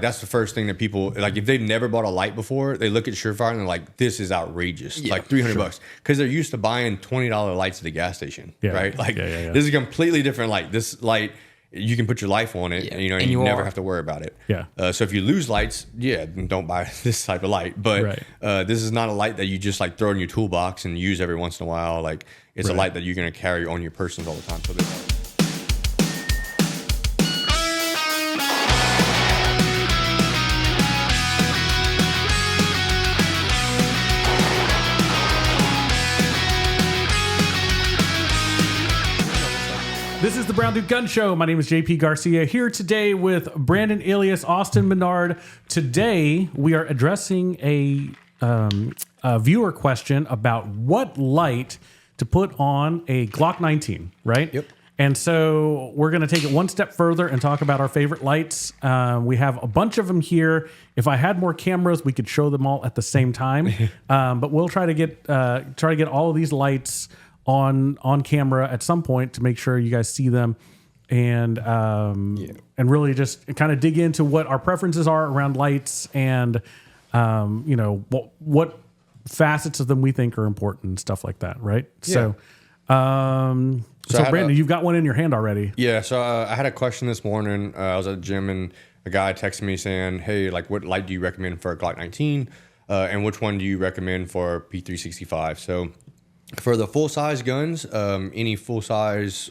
That's the first thing that people, like, if they've never bought a light before, they look at Surefire and they're like, this is outrageous. Like $300 because they're used to buying $20 lights at the gas station, right? Like, this is a completely different light. This light, you can put your life on it, and you never have to worry about it. So if you lose lights, then don't buy this type of light. But this is not a light that you just like throw in your toolbox and use every once in a while. Like, it's a light that you're going to carry on your person all the time. So This is the Brown Duke Gun Show. My name is JP Garcia, here today with Brandon, Elias, Austin Menard. Today, we are addressing a viewer question about what light to put on a Glock 19, right? Yep. And so we're going to take it one step further and talk about our favorite lights. We have a bunch of them here. If I had more cameras, we could show them all at the same time. But we'll try to get all of these lights on camera at some point to make sure you guys see them and really just kind of dig into what our preferences are around lights and what facets of them we think are important and stuff like that, right? So Brandon, you've got one in your hand already. Yeah, so I had a question this morning. I was at the gym and a guy texted me saying, hey, like, what light do you recommend for a Glock 19? And which one do you recommend for P365? So for the full-size guns, any full-size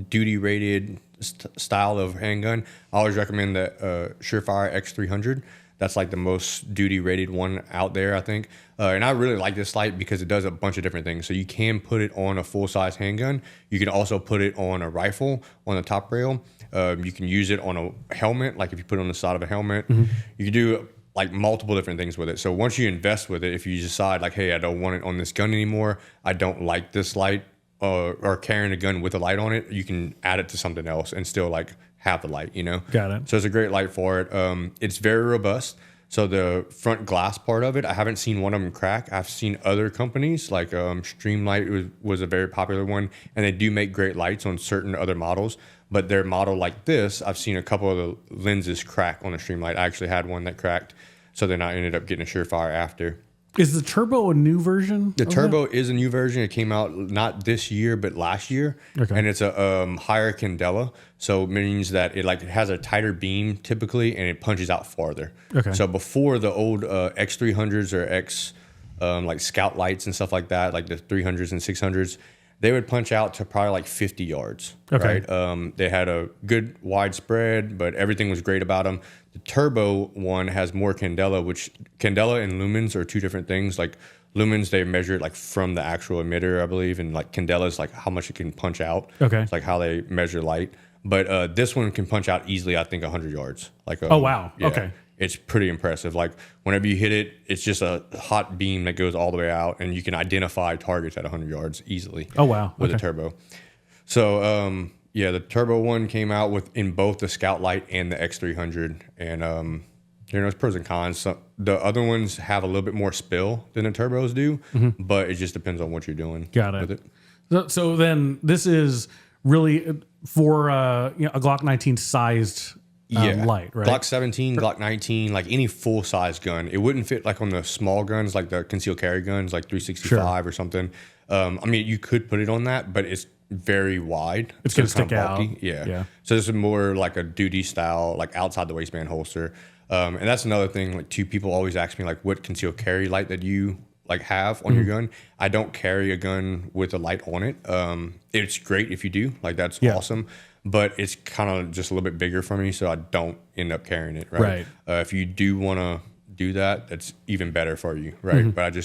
duty-rated style of handgun, I always recommend the Surefire X300. That's like the most duty-rated one out there, I think. And I really like this light because it does a bunch of different things. So you can put it on a full-size handgun. You can also put it on a rifle on the top rail. You can use it on a helmet, like if you put it on the side of a helmet. You can do like multiple different things with it. So once you invest with it, if you decide like, hey, I don't want it on this gun anymore, I don't like this light or carrying a gun with a light on it, you can add it to something else and still like have the light, you know? Got it. So it's a great light for it. It's very robust. So the front glass part of it, I haven't seen one of them crack. I've seen other companies like Streamlight was a very popular one, and they do make great lights on certain other models. But their model like this, I've seen a couple of the lenses crack on a Streamlight. I actually had one that cracked, so then I ended up getting a Surefire after. Is the Turbo a new version? The Turbo is a new version. It came out not this year, but last year. Okay. And it's a higher candela, so it means that it has a tighter beam typically, and it punches out farther. Okay. So before the old X300s or X like Scout lights and stuff like that, like the 300s and 600s, they would punch out to probably like 50 yards. Okay. Right? They had a good widespread, but everything was great about them. The Turbo one has more candela, which candela and lumens are two different things. Like lumens, they measure it like from the actual emitter, I believe, and like candela is like how much it can punch out. Okay. It's like how they measure light. But this one can punch out easily, I think, 100 yards. Like oh, wow. Yeah, okay. It's pretty impressive. Like whenever you hit it, it's just a hot beam that goes all the way out, and you can identify targets at 100 yards easily. Oh, wow. With a Turbo. So, the Turbo one came out in both the Scout Light and the X300. And, it's pros and cons. So the other ones have a little bit more spill than the Turbos do, but it just depends on what you're doing. Got it. With it. So then this is really for a Glock 19 sized light, right? Glock 17, Glock 19, like any full size gun. It wouldn't fit like on the small guns, like the concealed carry guns, like 365 or something. I mean, you could put it on that, but it's very wide. It's going to stick out. Yeah. So this is more like a duty style, like outside the waistband holster. And that's another thing. Like, people always ask me, like, what concealed carry light that you like have on your gun. I don't carry a gun with a light on it. It's great if you do. Like, that's awesome. But it's kind of just a little bit bigger for me, so I don't end up carrying it. Right. If you do want to do that, that's even better for you. Right. But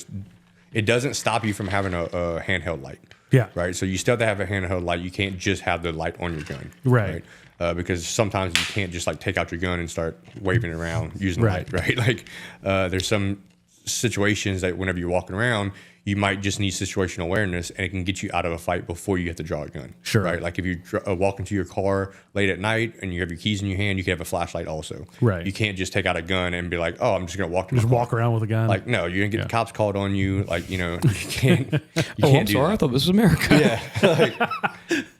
it doesn't stop you from having a handheld light. Yeah. Right. So you still have to have a handheld light. You can't just have the light on your gun. Right. Because sometimes you can't just like take out your gun and start waving it around using the light. Right. Like there's some situations that whenever you're walking around, you might just need situational awareness, and it can get you out of a fight before you have to draw a gun. Sure. Right. Like if you walk into your car late at night and you have your keys in your hand, you can have a flashlight also. Right. You can't just take out a gun and be like, oh, I'm just going to walk around with a gun. Like, no, you're going to get the cops called on you. Like, you can't. You can't I'm sorry. I thought this was America. Yeah.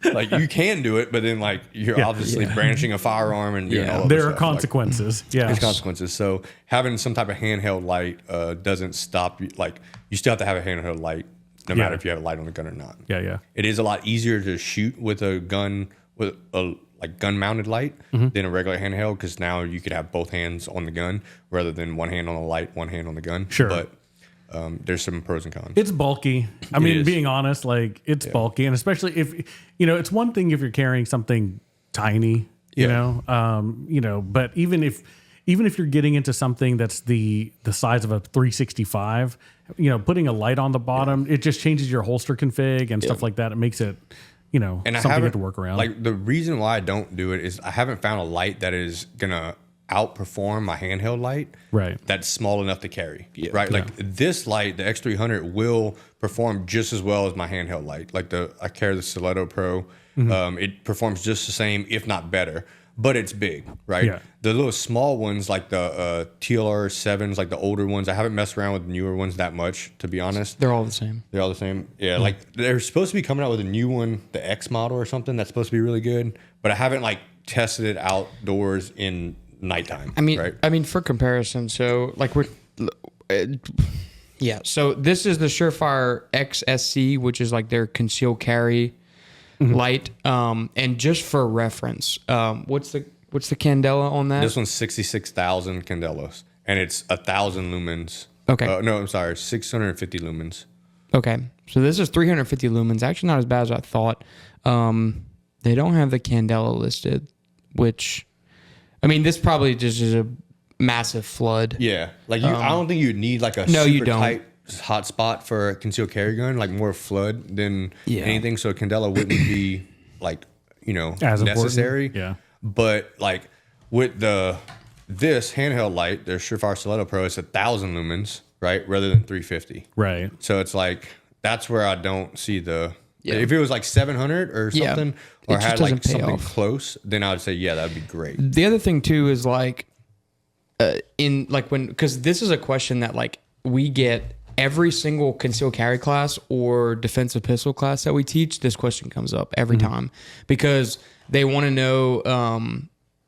Like you can do it, but then like you're obviously brandishing a firearm and doing all of there are stuff. consequences. Like, there's consequences. So having some type of handheld light doesn't stop you. Like you still have to have a handheld light, no matter if you have a light on the gun or not. Yeah. It is a lot easier to shoot with a gun with a like gun mounted light than a regular handheld, because now you could have both hands on the gun rather than one hand on the light, one hand on the gun. Sure. But there's some pros and cons. It's bulky. I mean, being honest, like it's bulky, and especially if it's one thing if you're carrying something tiny, you know, but even if you're getting into something that's the size of a 365, putting a light on the bottom, it just changes your holster config and stuff like that. It makes it, and something you have to work around. Like the reason why I don't do it is I haven't found a light that is gonna outperform my handheld light. Right. That's small enough to carry. Yeah. Right. Like this light, the X300, will perform just as well as my handheld light. Like I carry the Stiletto Pro. It performs just the same, if not better. But it's big, right? Yeah. The little small ones, like the TLR 7s, like the older ones, I haven't messed around with the newer ones that much, to be honest. They're all the same. They're all the same. Yeah, like they're supposed to be coming out with a new one, the X model or something, that's supposed to be really good. But I haven't like tested it outdoors in nighttime. I mean, right? For comparison, so like so this is the Surefire XSC, which is like their concealed carry light. And just for reference, what's the candela on that? This one's 66,000 candelas, and it's 1,000 lumens. Okay. No, I'm sorry, 650 lumens. Okay, so this is 350 lumens. Actually, not as bad as I thought. They don't have the candela listed, which, I mean, this probably just is a massive flood. Yeah, like I don't think you'd need like a you super don't. tight hot spot for a concealed carry gun, like more flood than anything. So candela wouldn't be like as necessary. Important. Yeah, but like with this handheld light, the Surefire Stiletto Pro, it's 1,000 lumens, right, rather than 350. Right. So it's like that's where I don't see the. Yeah. If it was like 700 or something, or had like something close, then I would say that'd be great. The other thing too is like, because this is a question that like we get every single concealed carry class or defensive pistol class that we teach. This question comes up every time because they want to know.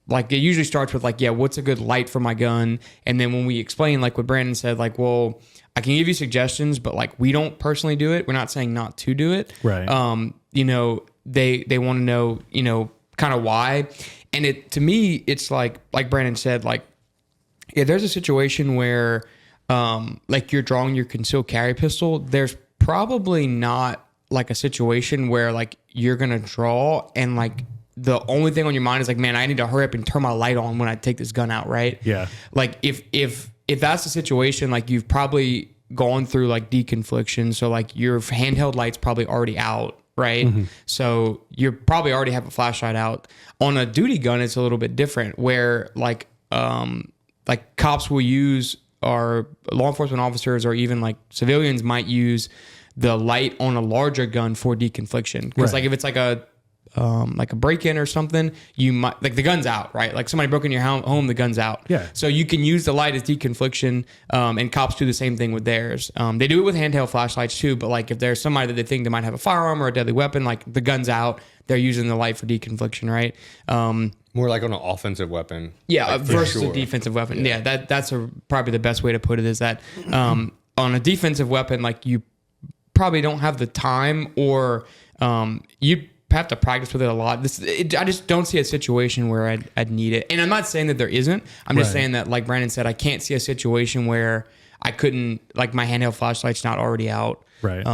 Like it usually starts with like, what's a good light for my gun? And then when we explain, like what Brandon said, like, well, I can give you suggestions, but like we don't personally do it. We're not saying not to do it. Right. They want to know, kind of why. And to me, it's like Brandon said, like, there's a situation where like you're drawing your concealed carry pistol, there's probably not like a situation where like you're going to draw and like the only thing on your mind is like, man, I need to hurry up and turn my light on when I take this gun out, right? Yeah. Like if that's the situation, like you've probably gone through like deconfliction, so like your handheld light's probably already out, right? So you probably already have a flashlight out. On a duty gun, it's a little bit different, where like cops will use, or law enforcement officers, or even like civilians might use the light on a larger gun for deconfliction. Because like if it's like a break-in or something, you might like the gun's out, right? Like somebody broke in your home, the gun's out. Yeah. So you can use the light as deconfliction, and cops do the same thing with theirs. They do it with handheld flashlights too, but like if there's somebody that they think they might have a firearm or a deadly weapon, like the gun's out, they're using the light for deconfliction, right? More like on an offensive weapon. Yeah, like versus a defensive weapon. Yeah, that's probably the best way to put it, is that on a defensive weapon, like you probably don't have the time, or you have to practice with it a lot. I just don't see a situation where I'd need it. And I'm not saying that there isn't. I'm just saying that, like Brandon said, I can't see a situation where I couldn't, like my handheld flashlight's not already out. Right.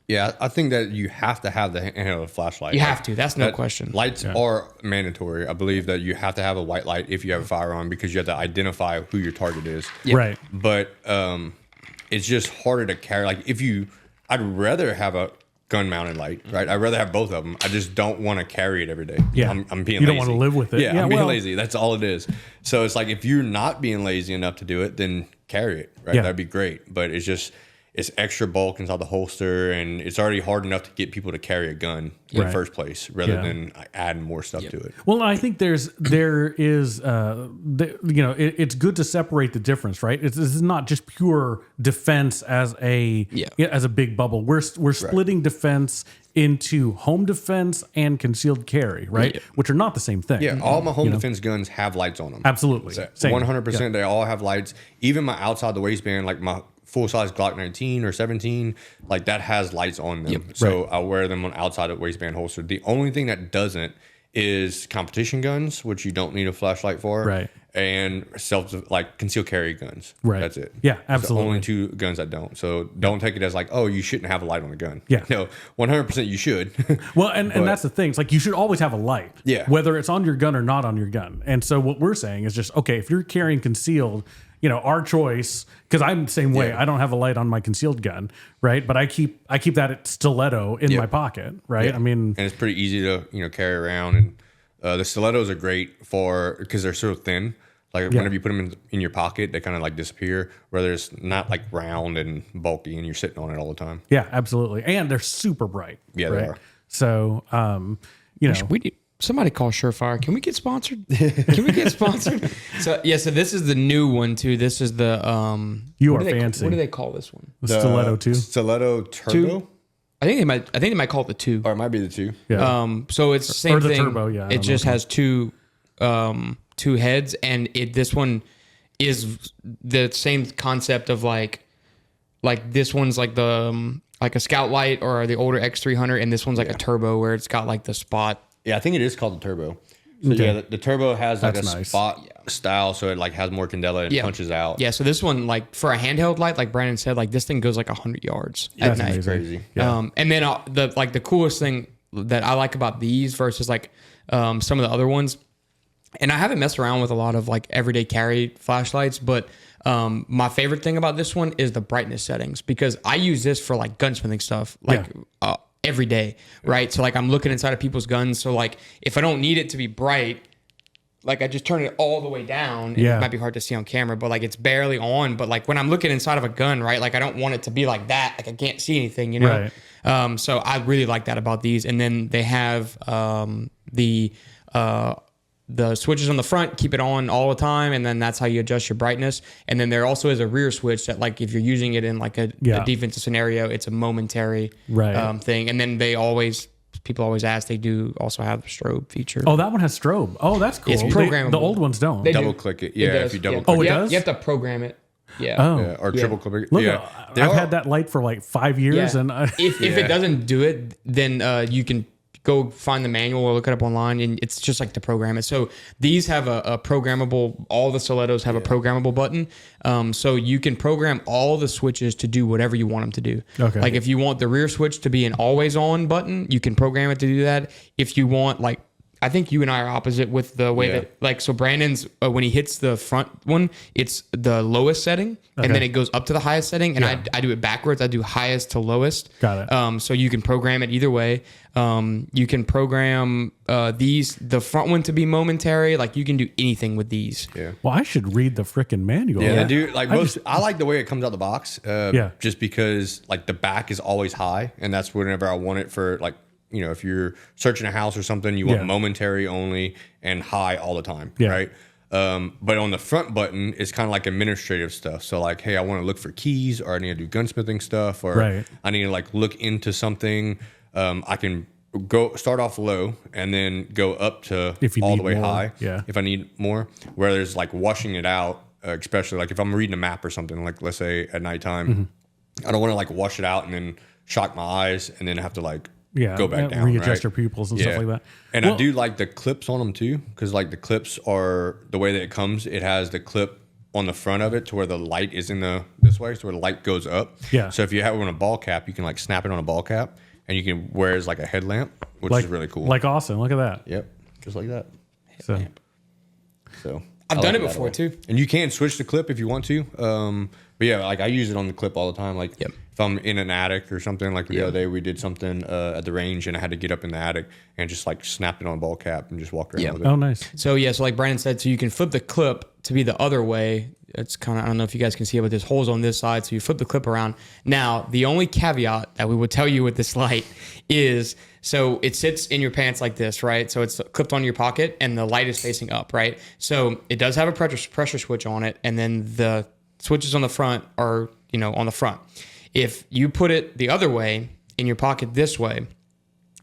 Yeah, I think that you have to have the handheld flashlight. You have to. That's no question. Lights are mandatory. I believe that you have to have a white light if you have a firearm, because you have to identify who your target is. Yep. Right. But it's just harder to carry. Like I'd rather have a gun mounted light, right? I'd rather have both of them. I just don't want to carry it every day. Yeah. I'm being lazy. You don't want to live with it. Yeah, I'm being lazy. That's all it is. So it's like, if you're not being lazy enough to do it, then carry it, right? Yeah. That'd be great. But it's just, it's extra bulk inside the holster, and it's already hard enough to get people to carry a gun in the first place, rather than adding more stuff to it. Well, I think there is, it's good to separate the difference, right? This is not just pure defense as a big bubble. We're splitting defense into home defense and concealed carry, right? Yeah. Which are not the same thing. Yeah, all my home defense guns have lights on them. Absolutely. 100%, they all have lights. Even my outside the waistband, like my full-size Glock 19 or 17, like that has lights on them. So I wear them on outside of waistband holster. The only thing that doesn't is competition guns, which you don't need a flashlight for. Right. And concealed carry guns. Right. That's it. Yeah, absolutely. The only two guns that don't. So don't take it as like, oh, you shouldn't have a light on a gun. Yeah. No, 100% you should. Well, and that's the thing. It's like you should always have a light. Yeah. Whether it's on your gun or not on your gun. And so what we're saying is just, okay, if you're carrying concealed, our choice, because I'm the same way. Yeah. I don't have a light on my concealed gun, right? But I keep that at Stiletto in my pocket, right? Yeah. I mean, and it's pretty easy to carry around, and the Stilettos are great because they're so thin. Like whenever you put them in your pocket, they kind of like disappear. Whether it's not like round and bulky, and you're sitting on it all the time. Yeah, absolutely, and they're super bright. Yeah, right? they are. So, somebody call Surefire. Can we get sponsored? Can we get sponsored? So this is the new one too. This is the You are fancy. What do they call this one? The Stiletto 2. Stiletto Turbo. 2? I think they might call it the 2. Or it might be the 2. Yeah. So it's the same the thing. Turbo, yeah. It just has two heads, and this one is the same concept of like this one's like the like a Scout Light or the older X300, and this one's like a turbo where it's got like the spot. Yeah, I think it is called the turbo. So yeah, the turbo has like That's a nice. spot style, so it like has more candela and punches out. Yeah, so this one, like for a handheld light, like Brandon said, like this thing goes like 100 yards at night. That's crazy. Yeah. And then the coolest thing that I like about these versus like some of the other ones, and I haven't messed around with a lot of like everyday carry flashlights, but my favorite thing about this one is the brightness settings, because I use this for like gunsmithing stuff every day, right? So like I'm looking inside of people's guns, so like if I don't need it to be bright, like I just turn it all the way down. It might be hard to see on camera, but like it's barely on. But like when I'm looking inside of a gun, right, like I don't want it to be like that, like I can't see anything, Right. So I really like that about these. And then they have the switches on the front, keep it on all the time, and then that's how you adjust your brightness. And then there also is a rear switch that, like, if you're using it in like a defensive scenario, it's a momentary thing. And then people always ask, they do also have the strobe feature. Oh, that one has strobe. Oh, that's cool. It's programmable. The old ones don't. They double click it. Yeah, if you double click Oh, it it. does? You have to program it. Yeah. Oh. Yeah, or triple click it. Look, Yeah. I've had that light for like 5 years, and if it doesn't do it, then you can go find the manual or look it up online, and it's just like to program it. So these have a programmable, all the Stilettos have a programmable button. So you can program all the switches to do whatever you want them to do. Okay. Like if you want the rear switch to be an always on button, you can program it to do that. If you want, like, I think you and I are opposite with the way that, like, so Brandon's, when he hits the front one, it's the lowest setting, and then it goes up to the highest setting, and I do it backwards. I do highest to lowest. Got it. So you can program it either way. You can program the front one to be momentary. Like, you can do anything with these. Yeah. Well, I should read the freaking manual. Yeah, dude. Like I like the way it comes out the box. Just because like the back is always high, and that's whenever I want it for, like, you know, if you're searching a house or something, you want momentary only and high all the time, right? But on the front button, it's kind of like administrative stuff. So like, hey, I want to look for keys, or I need to do gunsmithing stuff, or I need to like look into something. I can go start off low and then go up to all the way high if I need more. Where there's like washing it out, especially like if I'm reading a map or something, like let's say at nighttime, I don't want to like wash it out and then shock my eyes and then have to like go back down, readjust your pupils and stuff like that. And I do like the clips on them too, because like the clips are the way that it comes. It has the clip on the front of it to where the light is in this way, so where the light goes up. Yeah. So if you have it on a ball cap, you can like snap it on a ball cap, and you can wear it as like a headlamp, which is really cool. Like Austin, look at that. Yep, just like that. Headlamp. So I've done it before too, and you can switch the clip if you want to. But yeah, like I use it on the clip all the time. Like if I'm in an attic or something, like the other day we did something at the range and I had to get up in the attic and just like snapped it on a ball cap and just walked around with it. Oh, nice. So like Brandon said, so you can flip the clip to be the other way. It's kind of, I don't know if you guys can see it, but there's holes on this side. So you flip the clip around. Now, the only caveat that we would tell you with this light is, so it sits in your pants like this, right? So it's clipped on your pocket and the light is facing up, right? So it does have a pressure switch on it. And then the switches on the front are, on the front. If you put it the other way in your pocket this way,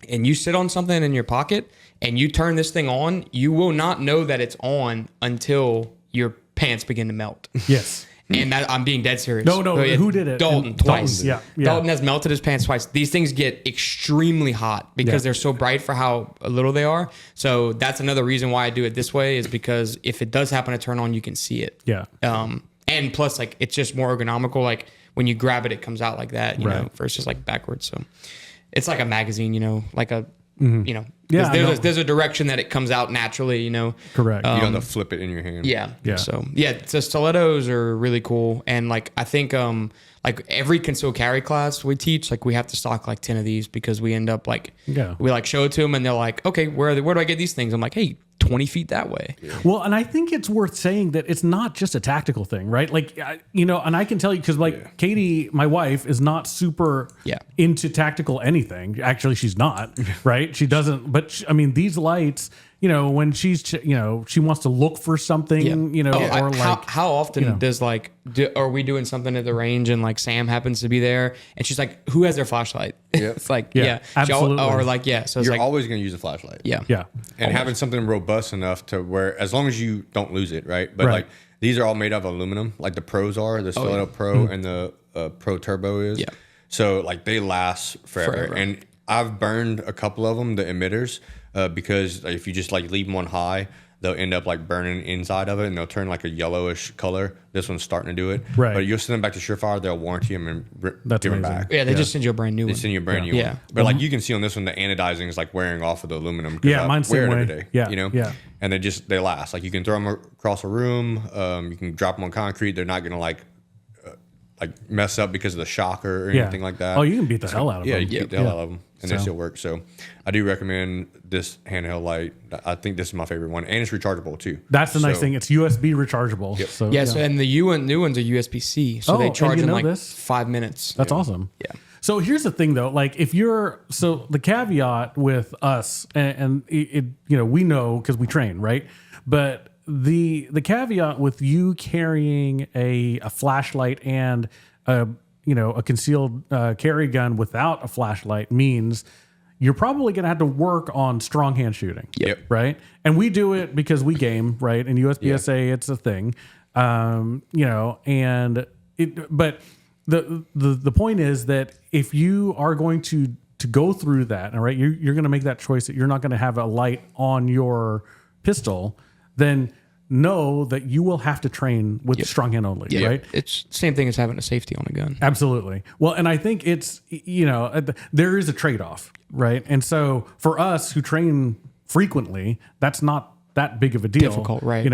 and you sit on something in your pocket and you turn this thing on, you will not know that it's on until your pants begin to melt. Yes. And that, I'm being dead serious. No, who did it? Dalton, twice. Yeah. Dalton has melted his pants twice. These things get extremely hot because they're so bright for how little they are. So that's another reason why I do it this way, is because if it does happen to turn on, you can see it. Yeah. And plus, like, it's just more ergonomical. Like, when you grab it, it comes out like that, you know, versus like backwards. So it's like a magazine, like a, there's a direction that it comes out naturally, Correct. You don't have to flip it in your hand. Yeah. So stilettos are really cool. And like, I think, like every concealed carry class we teach, like we have to stock like 10 of these because we end up like, we like show it to them and they're like, okay, where do I get these things? I'm like, hey, 20 feet that way. Well, and I think it's worth saying that it's not just a tactical thing, right? Like, and I can tell you, because like Katie, my wife, is not super into tactical anything. Actually, she's not, right? She doesn't, but these lights, when she's, she wants to look for something, or like. How often does like, are we doing something at the range and like Sam happens to be there and she's like, who has their flashlight? It's like, absolutely. Or like, so it's you're like, always going to use a flashlight. Yeah. And having something robust enough to where, as long as you don't lose it, right? But like, these are all made of aluminum, like the Pros are, the Stiletto Pro and the Pro Turbo is. Yeah. So like they last forever. And I've burned a couple of them, the emitters, because if you just like leave them on high, they'll end up like burning inside of it and they'll turn like a yellowish color. This one's starting to do it. Right. But you'll send them back to Surefire, they'll warranty them and give them back. Yeah, they just send you a brand new one. They send you a brand new one. But like you can see on this one, the anodizing is like wearing off of the aluminum. Yeah, mine's wear same it way. every day. Yeah. And they last. Like you can throw them across a room. You can drop them on concrete. They're not going to like mess up because of the shocker or anything like that. Oh, you can beat the hell out of them. Yeah, you can beat the hell out of them. And they still work. So I do recommend this handheld light. I think this is my favorite one. And it's rechargeable too. That's the nice thing. It's USB rechargeable. Yep. So, so and the new ones are USB-C. So they charge in like 5 minutes. That's awesome. Yeah. So here's the thing though, like if so the caveat with us and it we know because we train, right? But the caveat with you carrying a flashlight and a concealed carry gun without a flashlight means you're probably going to have to work on strong hand shooting. Yep. Right. And we do it because we game, right? In USPSA, it's a thing. But the point is that if you are going to go through that, all right, you're going to make that choice that you're not going to have a light on your pistol, then know that you will have to train with strong hand only, right? It's the same thing as having a safety on a gun. Absolutely. Well, and I think it's, there is a trade-off, right? And so for us who train frequently, that's not that big of a deal. Difficult, right?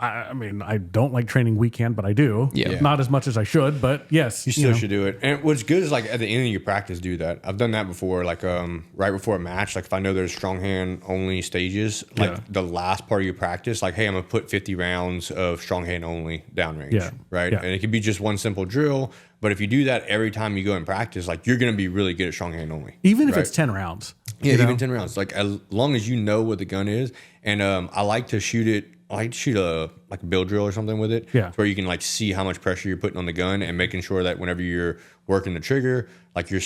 I don't like training weekend, but I do. Yeah. Not as much as I should, but yes. You still should do it. And what's good is like at the end of your practice, do that. I've done that before, like right before a match. Like if I know there's strong hand only stages, like the last part of your practice, like, hey, I'm going to put 50 rounds of strong hand only downrange, right? And it could be just one simple drill. But if you do that every time you go in practice, like you're going to be really good at strong hand only. Even if it's 10 rounds. Yeah, even 10 rounds. Like as long as you know what the gun is. And I like to shoot it. I like to shoot a bill drill or something with it. Yeah. Where you can like see how much pressure you're putting on the gun and making sure that whenever you're working the trigger, like you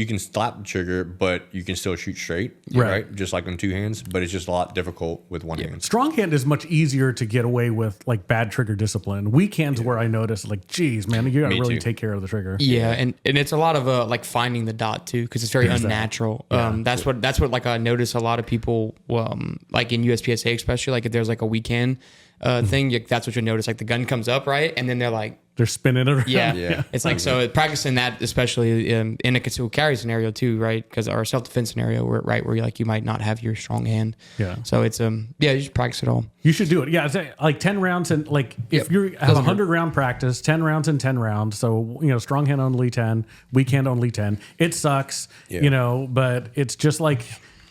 can slap the trigger, but you can still shoot straight. Right. Just like on two hands. But it's just a lot difficult with one hand. Strong hand is much easier to get away with like bad trigger discipline. Weak hands where I notice like, geez, man, you gotta really take care of the trigger. Yeah, and it's a lot of like finding the dot too, because it's very unnatural. That's what like I notice a lot of people like in USPSA especially, like if there's like a weekend, thing, that's what you'll notice. Like the gun comes up, right? And then they're spinning it around. Yeah. It's like, so practicing that, especially in a concealed carry scenario too, right? Because our self-defense scenario, where you might not have your strong hand. Yeah. So it's, you should practice it all. You should do it. Yeah. It's like 10 rounds. And like, if you have 100 round practice, 10 rounds and 10 rounds. So, strong hand only 10, weak hand only 10. It sucks, but it's just like,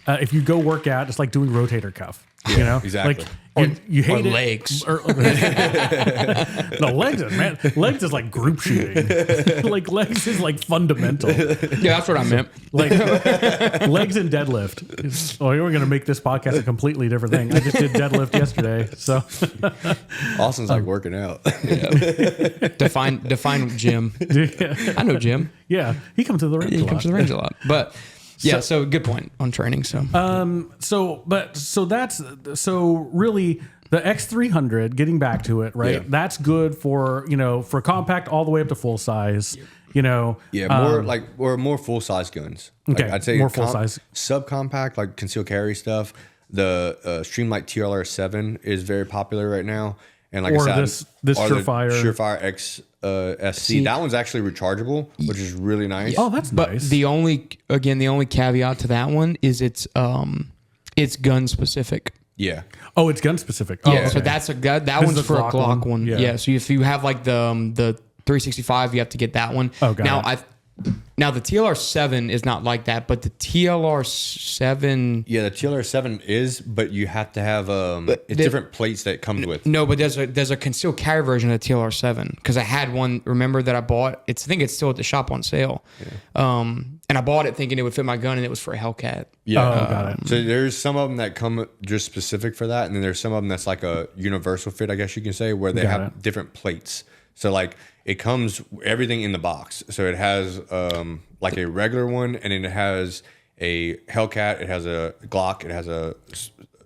if you go work out, it's like doing rotator cuff. Exactly. Like you hate legs. No, legs is like group shooting. Like legs is like fundamental. Yeah, that's what I meant. Like legs and deadlift. Oh, we're gonna make this podcast a completely different thing. I just did deadlift yesterday, so Austin's like working out. Define Jim. I know Jim. Yeah, he comes to the range. He comes to the range a lot, but. Yeah, so good point on training. So, really the X300. Getting back to it, right? Yeah. That's good for for compact all the way up to full size. More full size guns. Okay, like I'd say more full size. Subcompact, like concealed carry stuff. The Streamlight TLR7 is very popular right now, and like I said, this Surefire X. SC. That one's actually rechargeable, which is really nice. Oh, that's nice. But the only caveat to that one is it's gun specific. Yeah. Oh, it's gun specific. Oh, yeah. okay. So that one's for a Glock one. Yeah. So if you have like the 365, you have to get that one. Oh, got it. Now the TLR7 is not like that, but the TLR7. Yeah, the TLR7 is, but you have to have different plates that it comes with. No, but there's a concealed carry version of the TLR7 because I had one. Remember that I bought? I think it's still at the shop on sale. Yeah. And I bought it thinking it would fit my gun, and it was for a Hellcat. Yeah, got it. So there's some of them that come just specific for that, and then there's some of them that's like a universal fit, I guess you can say, where they have different plates. So like it comes everything in the box. So it has like a regular one, and then it has a Hellcat, it has a Glock, it has a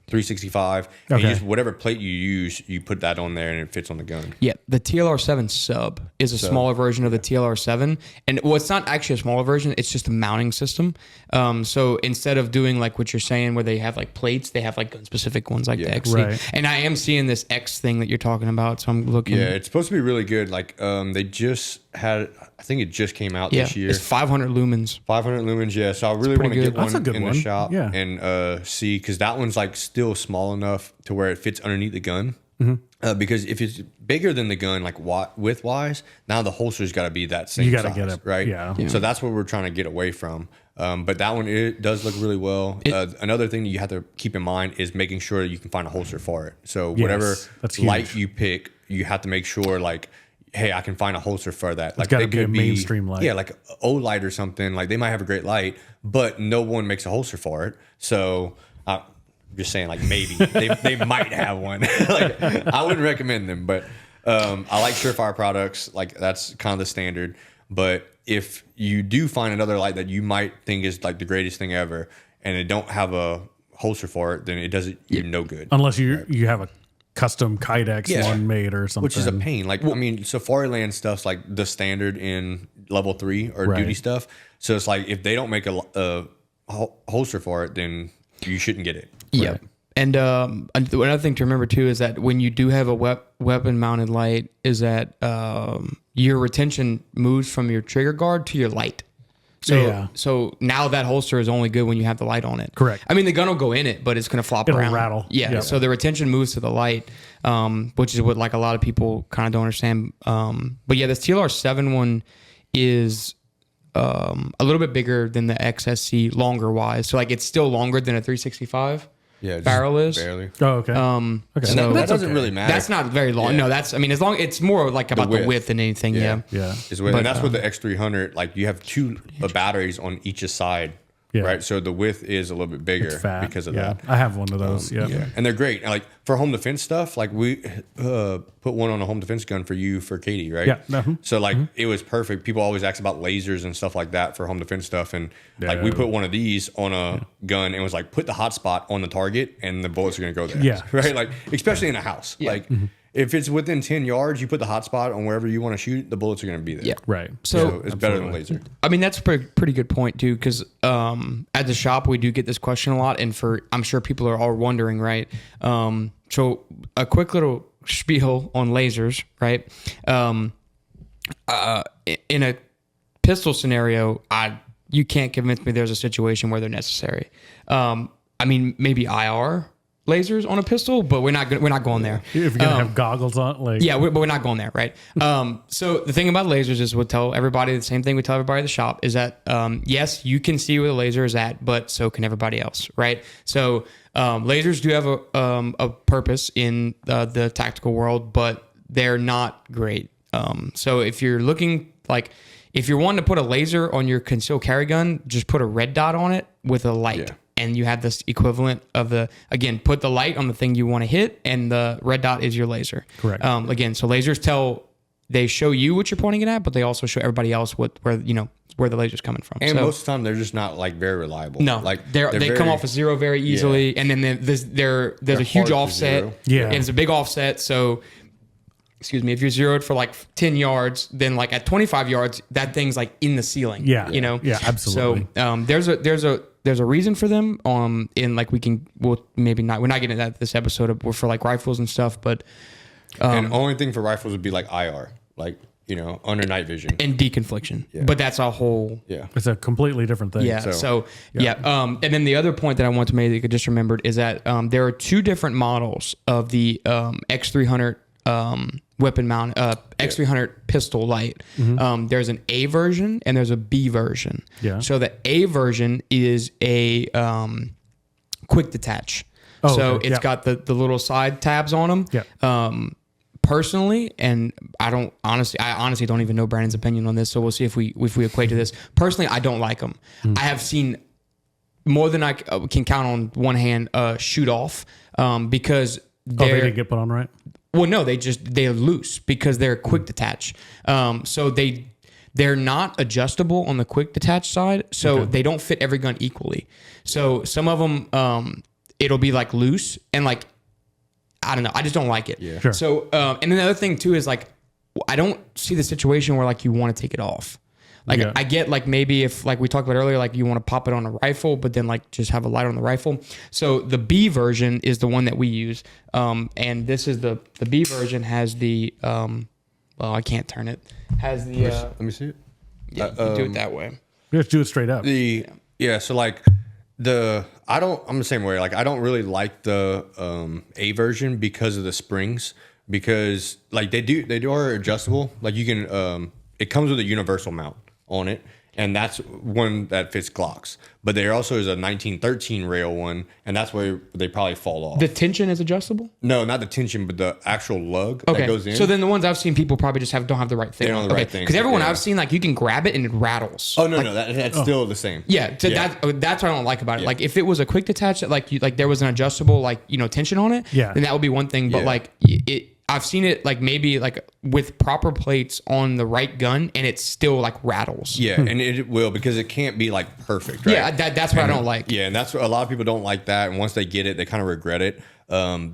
365. Okay. And you just, whatever plate you use, you put that on there and it fits on the gun. Yeah, the TLR7 sub is a smaller version of the TLR7. And it's not actually a smaller version, it's just a mounting system. So instead of doing like what you're saying where they have like plates, they have like gun specific ones like the XC. Right. And I am seeing this X thing that you're talking about, so I'm looking. Yeah, it's supposed to be really good. Like they just had, I think it just came out this year. It's 500 lumens. 500 lumens, yeah. So I really want to get one in the shop and see, because that one's like still small enough to where it fits underneath the gun. Mm-hmm. Because if it's bigger than the gun, like width wise, now the holster's got to be that same size. You got to get it, right? Yeah. So that's what we're trying to get away from. But that one, it does look really well. Another thing that you have to keep in mind is making sure that you can find a holster for it. So whatever light you pick, you have to make sure like, hey, I can find a holster for that. Like, it's got to be a mainstream light. Yeah, like O light or something. Like they might have a great light, but no one makes a holster for it. So I'm just saying, like maybe they might have one. Like I wouldn't recommend them, but I like Surefire products. Like that's kind of the standard. But if you do find another light that you might think is like the greatest thing ever, and it don't have a holster for it, then it doesn't you no good. Unless you have a custom Kydex one made or something, which is a pain. Like I mean, Safariland stuff's like the standard in level 3 or duty stuff. So it's like if they don't make a holster for it, then you shouldn't get it. Yeah. Right. And another thing to remember too is that when you do have a weapon mounted light, is that your retention moves from your trigger guard to your light. So now that holster is only good when you have the light on it. Correct. I mean, the gun will go in it, but it's going to flop around. It'll rattle. Yeah. Yep. So the retention moves to the light, which is what like a lot of people kind of don't understand. But yeah, this TLR7 one is a little bit bigger than the XSC longer wise. So like it's still longer than a 365. Yeah, barrel is barely. Oh, okay. Okay. So that doesn't really matter. That's not very long. Yeah. No, that's. I mean, as long it's more like about the width than anything. Yeah. And that's with the X300. Like you have two batteries on each side. Yeah. Right. So the width is a little bit bigger because of that. I have one of those. Yeah. And they're great. Like for home defense stuff, like we put one on a home defense gun for Katie, right? Yeah. Mm-hmm. So like it was perfect. People always ask about lasers and stuff like that for home defense stuff. And like we put one of these on a gun and was like, put the hot spot on the target and the bullets are going to go there. Yeah. Right. Like, especially in a house. Yeah. Like if it's within 10 yards, you put the hot spot on wherever you want to shoot, the bullets are going to be there. Yeah. Right. So it's better than laser. I mean, that's a pretty good point too, because at the shop we do get this question a lot, and I'm sure people are all wondering, right? So a quick little spiel on lasers, right? In a pistol scenario, you can't convince me there's a situation where they're necessary. I mean, maybe IR lasers on a pistol, but we're not going there. If you're gonna have goggles on, like but we're not going there, right? So the thing about lasers is we'll tell everybody the same thing we tell everybody at the shop is that yes, you can see where the laser is at, but so can everybody else, right? So lasers do have a purpose in the tactical world, but they're not great. So if you're looking like if you're wanting to put a laser on your concealed carry gun, just put a red dot on it with a light. Yeah. And you have this equivalent of put the light on the thing you want to hit, and the red dot is your laser. Correct. Again, so lasers they show you what you're pointing it at, but they also show everybody else where the laser's coming from. And most of the time, they're just not like very reliable. No, like they come off of zero very easily, and then there's a huge offset. Yeah, and it's a big offset. So, excuse me, if you're zeroed for like 10 yards, then like at 25 yards, that thing's like in the ceiling. Yeah, Yeah, absolutely. So there's a reason for them. In like we'll maybe not. We're not getting into that this episode for like rifles and stuff, but and only thing for rifles would be like IR, like under night vision and deconfliction. Yeah. But that's a whole. Yeah, it's a completely different thing. Yeah. And then the other point that I want to make that I just remembered is that there are two different models of the X300 weapon mount X300 pistol light. Mm-hmm. There's an A version and there's a B version. Yeah. So the A version is a quick detach. It's got the little side tabs on them. Yeah. Personally, and I honestly don't even know Brandon's opinion on this. So we'll see if we equate to this. Personally, I don't like them. I have seen more than I can count on one hand shoot off because they didn't get put on right. Well, no, they're loose because they're quick detach. So they're not adjustable on the quick detach side. So they don't fit every gun equally. So some of them, it'll be like loose and like, I don't know. I just don't like it. Yeah. Sure. So, and then the other thing too is like, I don't see the situation where like you want to take it off. Like I get like maybe if like we talked about earlier, like you want to pop it on a rifle, but then like just have a light on the rifle. So the B version is the one that we use. And this is the B version has the, well, I can't turn it. Has the, let me see it. Yeah, you do it that way. You just do it straight up. So like I'm the same way. Like I don't really like the A version because of the springs, because like they are adjustable. Like you can, it comes with a universal mount on it, and that's one that fits Glocks. But there also is a 1913 rail one, and that's where they probably fall off. The tension is adjustable? No, not the tension, but the actual lug that goes in. So then the ones I've seen, people probably just don't have the right thing. They don't have the right thing. Because everyone I've seen, like you can grab it and it rattles. Oh no, that's still the same. Yeah, that's what I don't like about it. Like if it was a quick detach, like there was an adjustable tension on it, then that would be one thing. But like I've seen it like maybe like with proper plates on the right gun and it still like rattles. Yeah, and it will because it can't be like perfect, right? Yeah, that's what I don't like. Yeah, and that's what a lot of people don't like that. And once they get it, they kind of regret it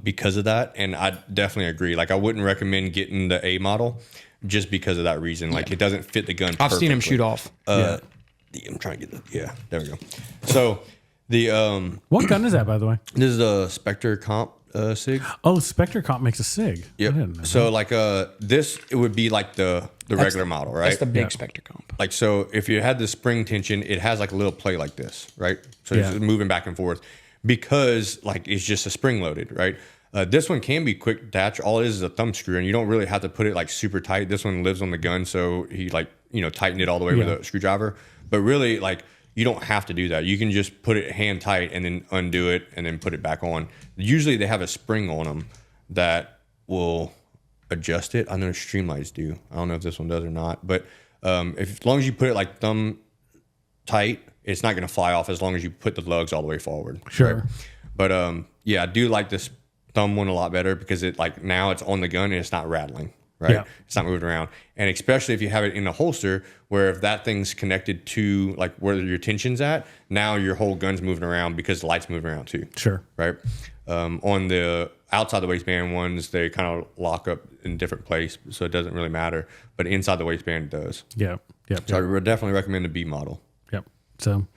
because of that. And I definitely agree. Like I wouldn't recommend getting the A model just because of that reason. Like it doesn't fit the gun perfectly. I've seen him shoot off. I'm trying to get there we go. So the what gun is that, by the way? This is a Spectre Comp SIG. Oh, Spectre Comp makes a SIG. Yep. So like this, it would be like the regular model, right? That's the big Spectre Comp. Like so, if you had the spring tension, it has like a little play like this, right? So it's moving back and forth because like it's just a spring loaded, right? This one can be quick detach. All it is a thumb screw, and you don't really have to put it like super tight. This one lives on the gun, so he like tightened it all the way with a screwdriver. But really, like you don't have to do that. You can just put it hand tight and then undo it and then put it back on. Usually they have a spring on them that will adjust it. I know Streamlights do. I don't know if this one does or not. But as long as you put it like thumb tight, it's not going to fly off as long as you put the lugs all the way forward. Sure. Right? But I do like this thumb one a lot better because it like now it's on the gun and it's not rattling. Right? Yeah. It's not moving around. And especially if you have it in a holster where if that thing's connected to like where your tension's at, now your whole gun's moving around because the light's moving around too. Sure. Right? On the outside the waistband ones, they kind of lock up in a different place, so it doesn't really matter. But inside the waistband, it does. Yeah. So I would definitely recommend the B model. Yep. So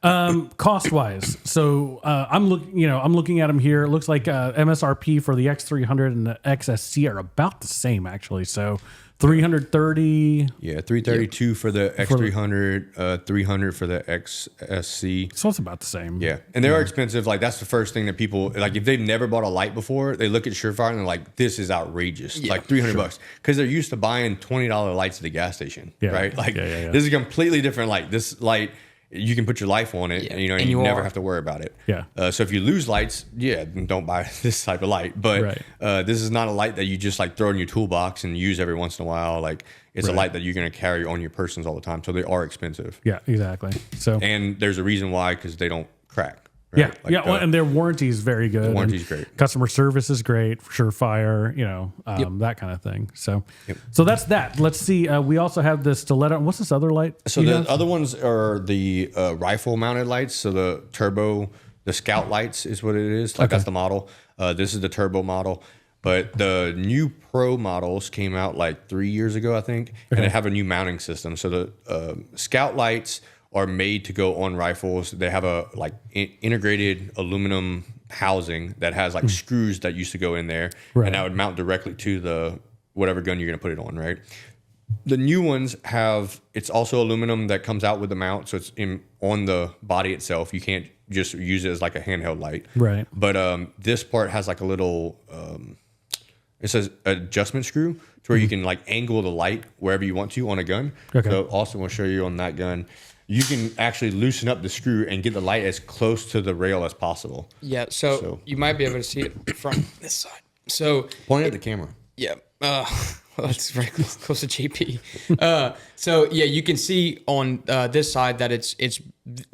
Cost wise, so I'm looking at them here. It looks like MSRP for the X300 and the XSC are about the same, actually. So 330. Yeah, 332 for the X300, 300 for the XSC. So it's about the same. Yeah, and they are expensive. Like that's the first thing that people like. If they've never bought a light before, they look at Surefire and they're like, "This is outrageous!" Like $300 because they're used to buying $20 lights at the gas station, right? Like this is a completely different light. This light. You can put your life on it, and you never have to worry about it. Yeah. So if you lose lights, don't buy this type of light. But this is not a light that you just like throw in your toolbox and use every once in a while. Like it's a light that you're going to carry on your persons all the time. So they are expensive. Yeah, exactly. So and there's a reason why, because they don't crack. Right? Yeah, and their warranty is very good. The warranty's great. Customer service is great. Surefire, that kind of thing. So, so that's that. Let's see. We also have the Stiletto. What's this other light? So the other ones are the rifle mounted lights. So the turbo, the Scout lights is what it is. Like that's the model. This is the turbo model. But the new Pro models came out like 3 years ago, I think, and they have a new mounting system. So the Scout lights are made to go on rifles. They have a integrated aluminum housing that has like screws that used to go in there, and that would mount directly to the whatever gun you're going to put it on, right? The new ones it's also aluminum that comes out with the mount, so it's on the body itself. You can't just use it as like a handheld light, right? But this part has like a little it says adjustment screw to where you can like angle the light wherever you want to on a gun. So Austin will show you on that gun. You can actually loosen up the screw and get the light as close to the rail as possible. Yeah, so you might be able to see it from this side. So point at the camera. Yeah, that's very close to JP. So yeah, you can see on this side that it's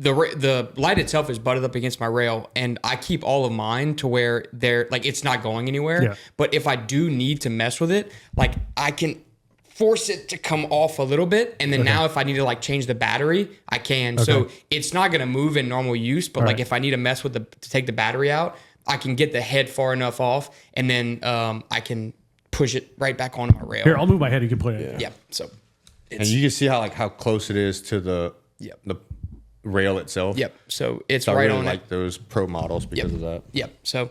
the light itself is butted up against my rail, and I keep all of mine to where it's not going anywhere. Yeah. But if I do need to mess with it, like I can force it to come off a little bit, and then now if I need to like change the battery, I can. So it's not going to move in normal use, but if I need to mess with to take the battery out, I can get the head far enough off, and then I can push it right back onto my rail. Here, I'll move my head. You can put it. Yeah. So and you can see how close it is to the rail itself. Yep. So it's I right really on like those Pro models because of that. Yep. So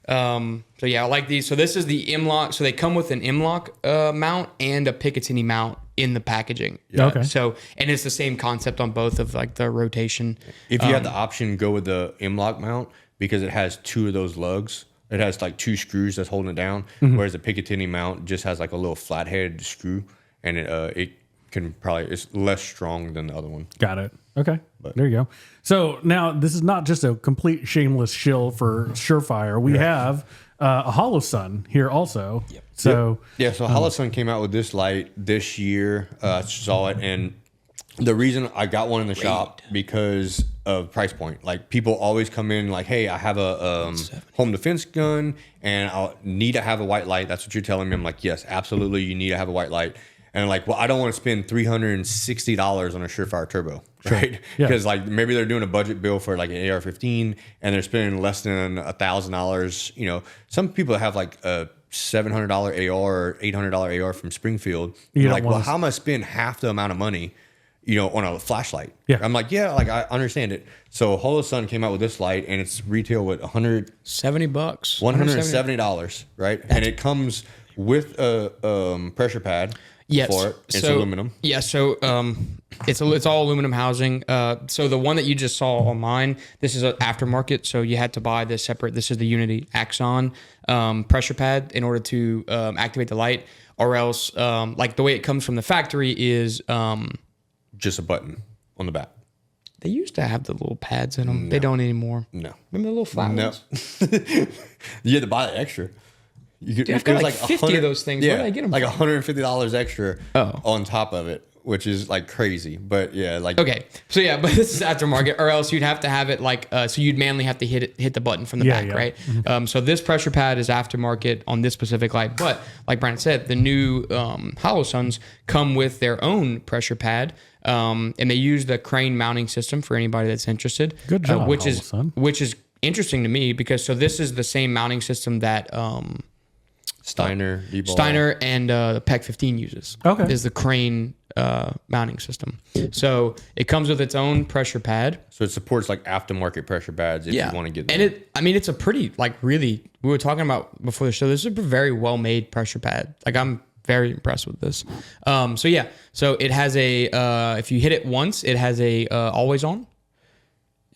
yeah, I like these. So this is the M-Lock. So they come with an M-Lock mount and a Picatinny mount in the packaging. Yeah. Okay. So, and it's the same concept on both of like the rotation. If you had the option, go with the M-Lock mount because it has two of those lugs. It has like two screws that's holding it down, whereas the Picatinny mount just has like a little flathead screw, and it can it's less strong than the other one. Got it. Okay. There you go. So now this is not just a complete shameless shill for Surefire. We have a Holosun here also. Yep. So so Holosun came out with this light this year. I saw it, and the reason I got one in the shop because of price point. Like people always come in like, hey, I have a home defense gun and I need to have a white light. That's what you're telling me. I'm like, yes, absolutely. You need to have a white light. And like, well, I don't want to spend $360 on a Surefire Turbo, right? Because like maybe they're doing a budget bill for like an AR-15 and they're spending less than $1,000. You know, some people have like a $700 AR or $800 AR from Springfield. Like, well, how am I spend half the amount of money, on a flashlight? Yeah. I'm like, I understand it. So Holosun came out with this light and it's retail with $170, $170, right? And it comes with a pressure pad. Yes. For it. It's aluminum. Yeah, so it's all aluminum housing. So the one that you just saw on mine, this is an aftermarket, so you had to buy this separate. This is the Unity Axon pressure pad in order to activate the light, or else like the way it comes from the factory is just a button on the back. They used to have the little pads in them. No. They don't anymore. No. Remember the little flat ones? You had to buy the extra. Dude, I've got like 50 of those things. Where did I get them like from? $150 extra on top of it, which is like crazy. But yeah, like okay, so yeah, but this is aftermarket, or else you'd have to have it like so you'd manually have to hit the button from the back, right? Mm-hmm. So this pressure pad is aftermarket on this specific light, but like Brandon said, the new Holosuns come with their own pressure pad, and they use the crane mounting system for anybody that's interested. Good job, which is interesting to me because this is the same mounting system that Steiner and the PEC 15 uses. Okay. Is the crane mounting system. So it comes with its own pressure pad. So it supports like aftermarket pressure pads if you want to get them. And it's a pretty, like, really, we were talking about before the show, this is a very well made pressure pad. Like, I'm very impressed with this. So it has if you hit it once, it has a always on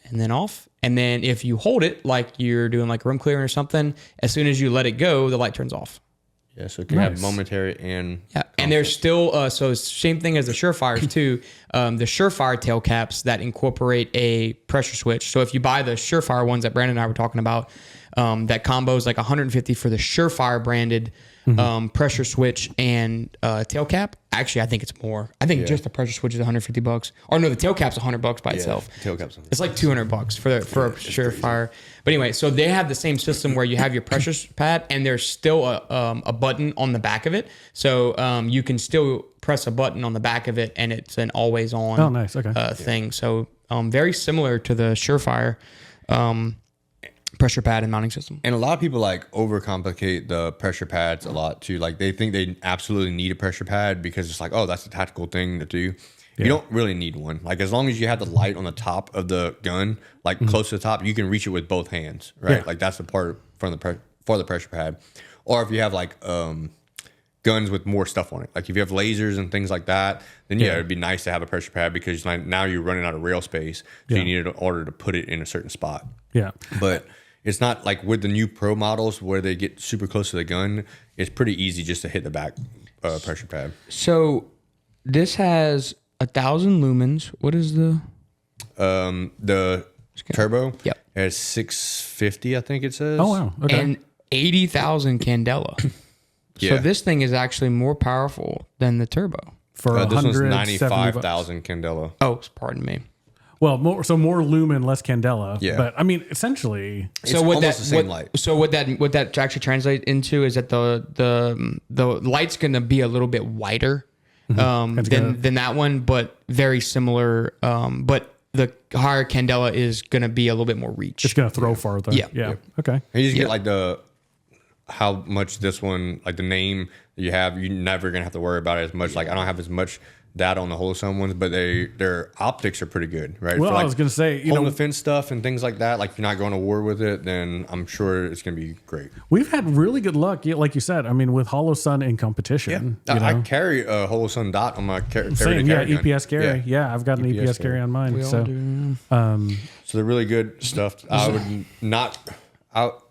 and then off. And then if you hold it like you're doing like room clearing or something, as soon as you let it go, the light turns off. Yeah, so it can have momentary and and there's still so it's the same thing as the Surefires too. The Surefire tail caps that incorporate a pressure switch. So if you buy the Surefire ones that Brandon and I were talking about, that combo is like $150 for the Surefire branded pressure switch and tail cap. Actually, I think it's more. I think just the pressure switch is $150. Or no, the tail cap's $100 by itself. Tail cap's it's like $200 for a Surefire. But anyway, so they have the same system where you have your pressure pad and there's still a button on the back of it. So you can still press a button on the back of it and it's an always on thing. So very similar to the Surefire pressure pad and mounting system. And a lot of people like overcomplicate the pressure pads a lot too. Like they think they absolutely need a pressure pad because it's like, oh, that's a tactical thing to do. You don't really need one. Like as long as you have the light on the top of the gun, like close to the top, you can reach it with both hands, right? Yeah. Like that's the part for the pressure pad. Or if you have like guns with more stuff on it, like if you have lasers and things like that, then it'd be nice to have a pressure pad because like now you're running out of rail space, so you need it in order to put it in a certain spot. Yeah, but it's not like with the new pro models where they get super close to the gun. It's pretty easy just to hit the back pressure pad. So this has 1,000 lumens. What is the turbo? Yep, it's 650, I think it says. Oh wow, okay. And 80,000 candela. So this thing is actually more powerful than the turbo. For this one's 95,000 candela. Oh, pardon me. Well, more lumen, less candela. Yeah. But I mean, essentially, it's almost the same light. So what that actually translates into is that the light's going to be a little bit wider than that one, but very similar. But the higher candela is going to be a little bit more reach. It's going to throw farther. Yeah. Okay. And you just get like how much this one, like the name that you have, you're never going to have to worry about it as much. Like I don't have as much data on the Holosun ones, but their optics are pretty good, right? Well, For like I was going to say, home defense stuff and things like that. Like if you're not going to war with it, then I'm sure it's going to be great. We've had really good luck, like you said. I mean, with Holosun in competition. Yeah. I carry a Holosun dot on my carry. Same, EPS carry. Yeah, I've got an EPS carry on mine. We all do. So they're really good stuff. I would not.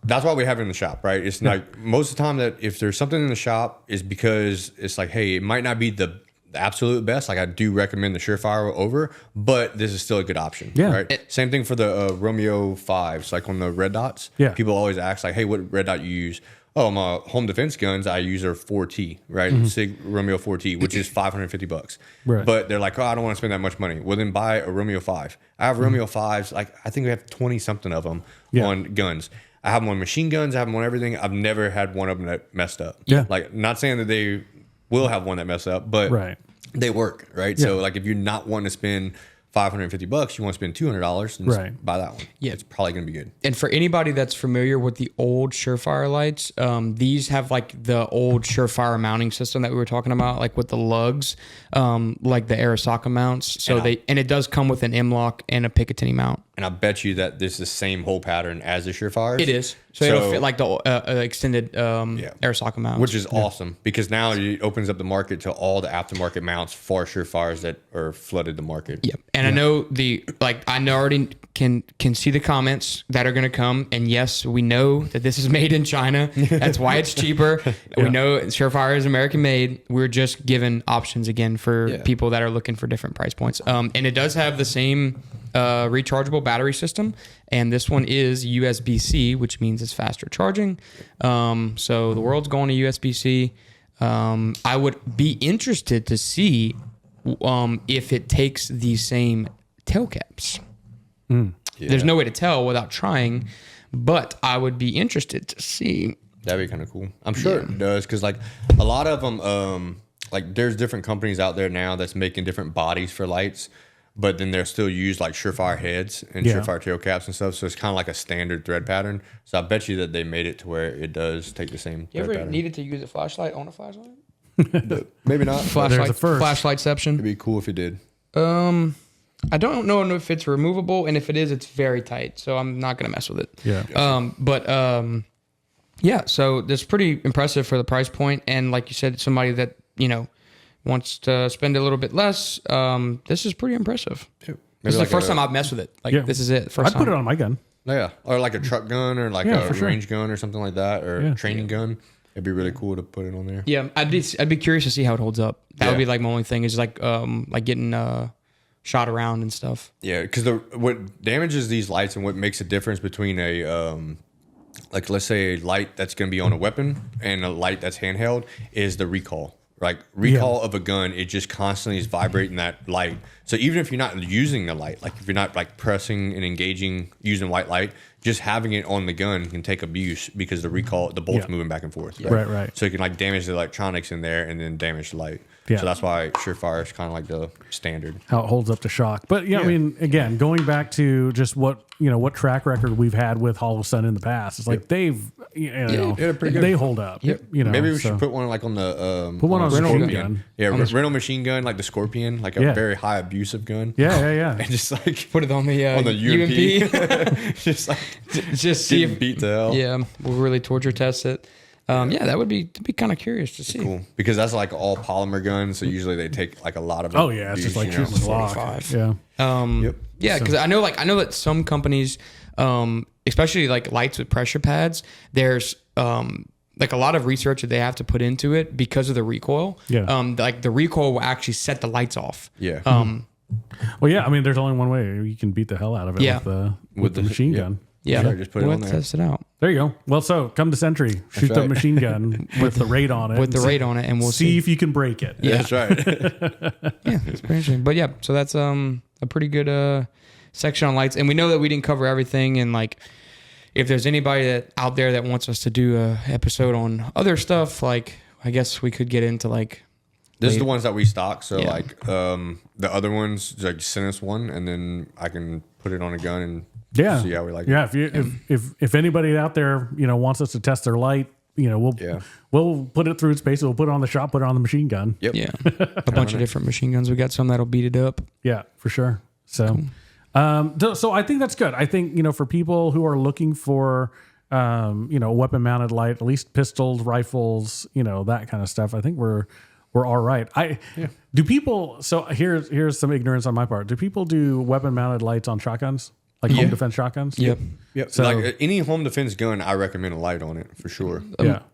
That's why we have it in the shop, right? It's like most of the time that if there's something in the shop is because it's like, hey, it might not be the absolute best. Like I do recommend the Surefire over, but this is still a good option. Yeah. Right. Same thing for the Romeo 5s, like on the red dots. Yeah. People always ask like, hey, what red dot you use? Oh, my home defense guns, I use our 4T, right? Sig Romeo 4T, which is $550. Right. But they're like, oh, I don't want to spend that much money. Well, then buy a Romeo 5. I have Romeo 5s. Like I think we have 20 something of them on guns. I have them on machine guns. I have them on everything. I've never had one of them that messed up. Yeah. Like not saying that they will have one that mess up, but they work, right? Yeah. So like if you're not wanting to spend $550, you want to spend $200, then just buy that one. Yeah, it's probably going to be good. And for anybody that's familiar with the old Surefire lights, these have like the old Surefire mounting system that we were talking about, like with the lugs, like the Arasaka mounts. So and it does come with an M-lock and a Picatinny mount. And I bet you that this is the same hole pattern as the Surefires. It is. So it'll fit like the extended Arasaka mount. Which is awesome because now it opens up the market to all the aftermarket mounts for Surefires that are flooded the market. Yep. And I know I already can see the comments that are going to come. And yes, we know that this is made in China. That's why it's cheaper. We know Surefire is American made. We're just giving options again for people that are looking for different price points. And it does have the same rechargeable battery system, and this one is USB-C, which means it's faster charging. So the world's going to USB-C. I would be interested to see if it takes the same tail caps. There's no way to tell without trying, but I would be interested to see. That'd be kind of cool. I'm sure it does, because like a lot of them, like there's different companies out there now that's making different bodies for lights. But then they'll still use like Surefire heads and Surefire tail caps and stuff. So it's kind of like a standard thread pattern. So I bet you that they made it to where it does take the same You thread ever pattern. needed to use a flashlight on a flashlight? Maybe not. Flashlightception. It'd be cool if it did. I don't know if it's removable, and if it is, it's very tight. So I'm not gonna mess with it. Yeah. Yeah. So that's pretty impressive for the price point, and like you said, somebody that wants to spend a little bit less. This is pretty impressive. Yeah. This is the first time I've messed with it. This is it. I'd put it on my gun. Yeah, or like a truck gun, or like a range gun, or something like that, or a training gun. It'd be really cool to put it on there. Yeah, I'd be curious to see how it holds up. That would be like my only thing is like getting shot around and stuff. Yeah, because what damages these lights and what makes a difference between a like let's say a light that's going to be on a weapon and a light that's handheld is the recoil. Like recall of a gun, it just constantly is vibrating that light. So even if you're not using the light, like if you're not like pressing and engaging using white light, just having it on the gun can take abuse because the bolt's moving back and forth. Right. So it can like damage the electronics in there and then damage the light. Yeah. So that's why Surefire is kind of like the standard. How it holds up to shock. But I mean, again, going back to just what track record we've had with Holosun in the past, it's like they've they hold up. Yep. Maybe we should put one like on the put one on the rental Scorpion. gun. Yeah, rental machine gun, like the Scorpion, like a very high abusive gun. Yeah. And just like put it on the UMP. just see if beat to hell. Yeah, we'll really torture test it. That would be kind of curious to see. Cool, because that's like all polymer guns, so usually they take like a lot of. It's just like shooting a Glock. Yeah, because I know that some companies, especially like lights with pressure pads, there's like a lot of research that they have to put into it because of the recoil. Yeah. Like the recoil will actually set the lights off. Yeah. Well, yeah. I mean, there's only one way you can beat the hell out of it with the machine gun. Yeah, sure, just put it on there. Test it out. There you go. Well, so come to Sentry, shoot the machine gun with the rate on it. And we'll see if you can break it. Yeah, that's right. Yeah, it's pretty interesting. But yeah, so that's a pretty good section on lights, and we know that we didn't cover everything. And like, if there's anybody out there that wants us to do a episode on other stuff, like I guess we could get into like. This is the ones that we stock. So like the other ones, like send us one, and then I can put it on a gun and. See how we like it. Yeah, if anybody out there wants us to test their light, we'll put it through its paces. We'll put it on the shop, put it on the machine gun. Yep. Yeah, a bunch of different machine guns. We got some that'll beat it up. Yeah, for sure. So, so I think that's good. I think for people who are looking for weapon mounted light, at least pistols, rifles, that kind of stuff. I think we're all right. Do people? So here's some ignorance on my part. Do people do weapon mounted lights on shotguns? Like home defense shotguns? Yep. So like any home defense gun, I recommend a light on it for sure.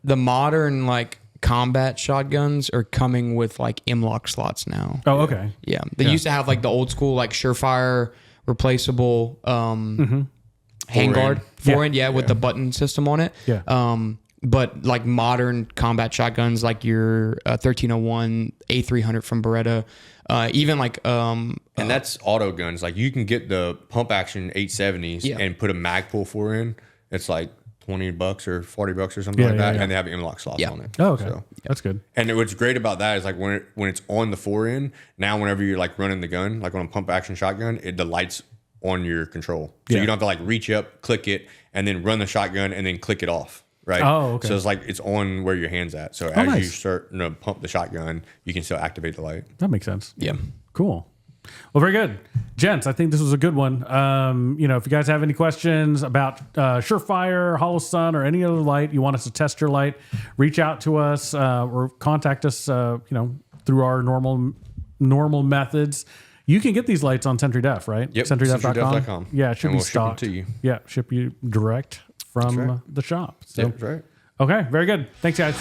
The modern like combat shotguns are coming with like M-lock slots now. Oh, okay. Yeah. They used to have like the old school like Surefire replaceable handguard forend, with the button system on it. Yeah. But like modern combat shotguns, like your 1301 A300 from Beretta, even like and that's auto guns. Like you can get the pump action 870s and put a mag pull 4 in. It's like $20 or $40 or something like that, and they have M-lock slots on it. Oh, okay, so, that's good. And what's great about that is like when it's on the 4 in, now whenever you're like running the gun, like on a pump action shotgun, the light's on your control, so you don't have to like reach up, click it, and then run the shotgun and then click it off. Right. Oh, okay. So it's like it's on where your hand's at. So as you start to pump the shotgun, you can still activate the light. That makes sense. Yeah. Cool. Well, very good, gents. I think this was a good one. If you guys have any questions about Surefire, Holosun, or any other light, you want us to test your light, reach out to us or contact us. Through our normal methods. You can get these lights on Sentry Def, right? Yep. SentryDef.com. Yeah, it should be stocked. Ship them to you. Yeah, ship you direct from the shop. So. Yeah, that's right. Okay, very good. Thanks, guys.